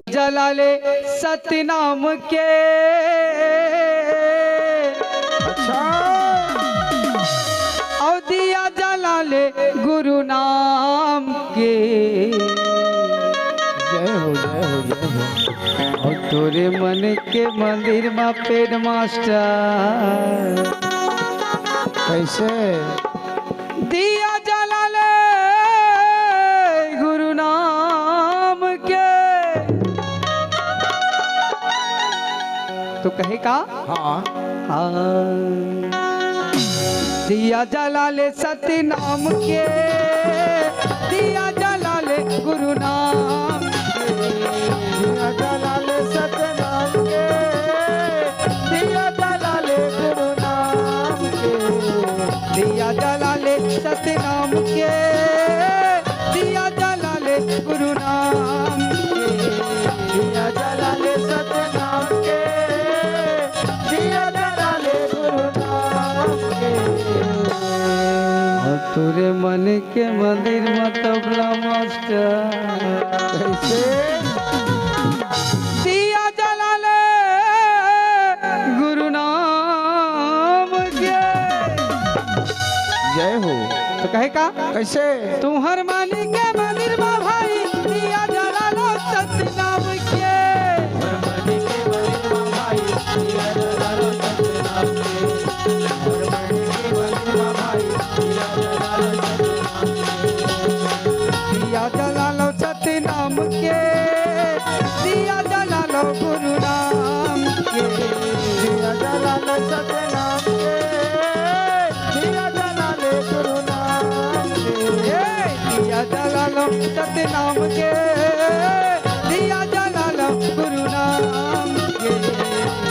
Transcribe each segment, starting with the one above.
जलाले सतनाम के अच्छा और दिया जलाले गुरु नाम के। जय हो जय हो जय हो। और तोरे मन के मंदिर में पेड मास्टर कैसे दिया जलाले गुरु नाम के। तो कहे का हाँ दिया जलाले सत्य नाम के, दिया जलाले गुरु नाम के। दिया जलाले सतनाम के, दिया जलाले गुरु नाम के। दिया जलाले सत्य नाम के, दिया जलाले गुरु नाम के। दिया जलाले सतनाम के, दिया जलाले गुरु नाम के। और तुरे मन के मंदिर में तबला मास्टर कैसे दिया जलाले गुरु नाम के। जय हो। तो कहे का कैसे तुम्हार मानी के मंदिर में भाई दिया जलालो सत्य नाम के। दिया जलालो सत्य नाम के, दिया जलालो गुरु नाम के। दिया जलाले सतनाम के, दिया जलाले गुरु नाम के। दिया जलालो सत्य नाम के, दिया जलालो गुरु नाम के।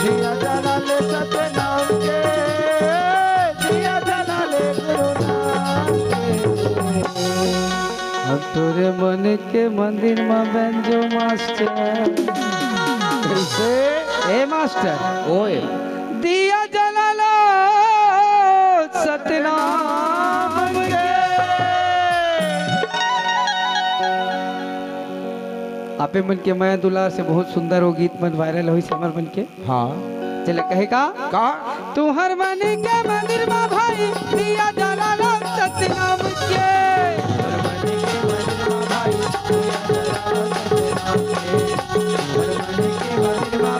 दिया जलाले सतनाम के, दिया जलाले गुरु नाम के। अब तोरे मन के मंदिर में बैंजो मास्टर कैसे ए मास्टर ओए दिया जलालो सतनाम के। आपे मन के मैं दुला से बहुत सुंदर वो गीत मन वायरल हुई समर मन के। हाँ चले कहे का का तुहर मन के मंदिर में भाई दिया जलालो सतनाम के।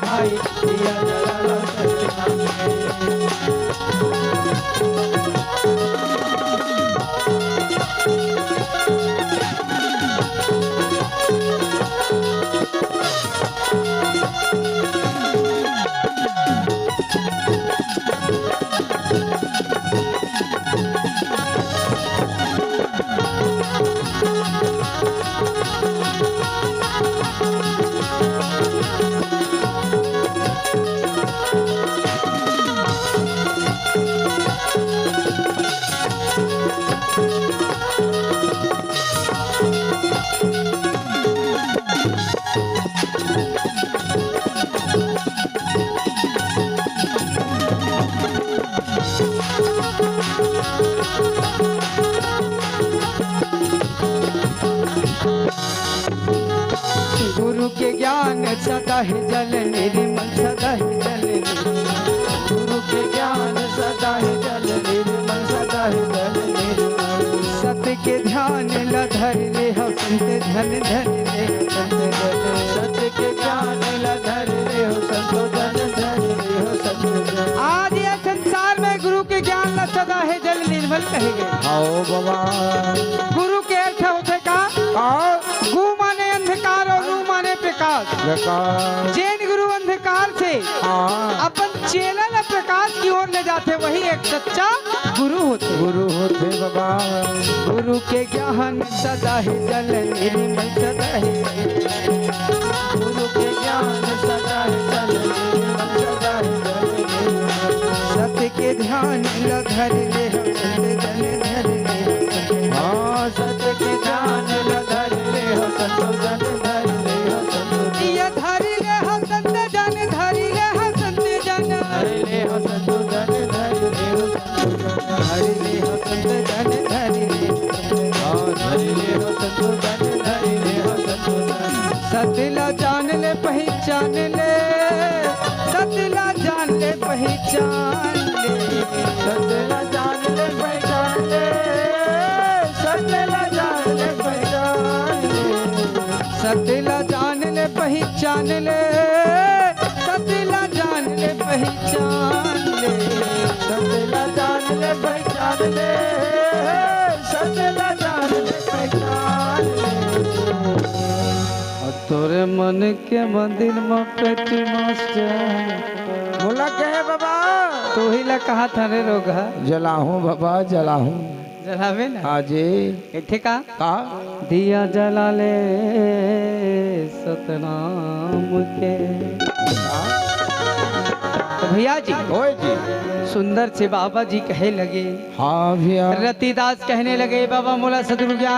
भाई दिया जलालो सतनाम गुरु के ज्ञान सदा ही जल निर्मल सदा ही जल निर्मल। गुरु के ज्ञान सदा ही जल निर्मल सदा ही जल निर्मल। सत्य के ध्यान ल धर ले हो संत धन धन ले हो संत धन। सत्य के ज्ञान ल धर ले हो संत धन धन ले हो संत धन। आज ये संसार में गुरु के ज्ञान ल सदा है जल निर्मल कहे गए। आओ बाबा गुरु के अर्थ होते का आओ गु माने अंधकार और रू माने प्रकाश। प्रकाश जैन गुरु अंधकार से हाँ अपन चेलन प्रकाश की ओर ले जाते वही एक सच्चा गुरु होते। गुरु होते बाबा गुरु के ज्ञान सदा ही जल निर्मल सदा ही। गुरु के ज्ञान सदा ही जल निर्मल सदा ही जल निर्मल। सत्य के ध्यान ल धर ले हो संत जन धर ले हो। हाँ सत्य के ध्यान ल धर ले हो संत जन धर ले हो संत। ये धर ले हो संत जन धर ले हो संत जन धरि ले धरि ले हो संतो जन धरि ले हो संतो जन सतिला जान ले पहचान ले सतिला जान ले पहचान ले सतला जान ले पहचान ले सतला जान ले पहचान ले सतिला जान ले पहचान ले सतिला जान ले पहचान ले सतला जान ले पहचान ले सतला जान ले पहचान ले तोरे मन के मंदिर में पेटी मास्टर बोला क्या है बाबा तो ही ला कहा था रे रोगा जला हूँ बाबा जला हूँ जलावे ना हाँ जी इथे का का दिया जला ले सतनाम के तो भैया जी ओए जी सुंदर से बाबा जी कहे लगे हाँ भैया रतिदास कहने लगे बाबा मोला सदगुरु ज्ञान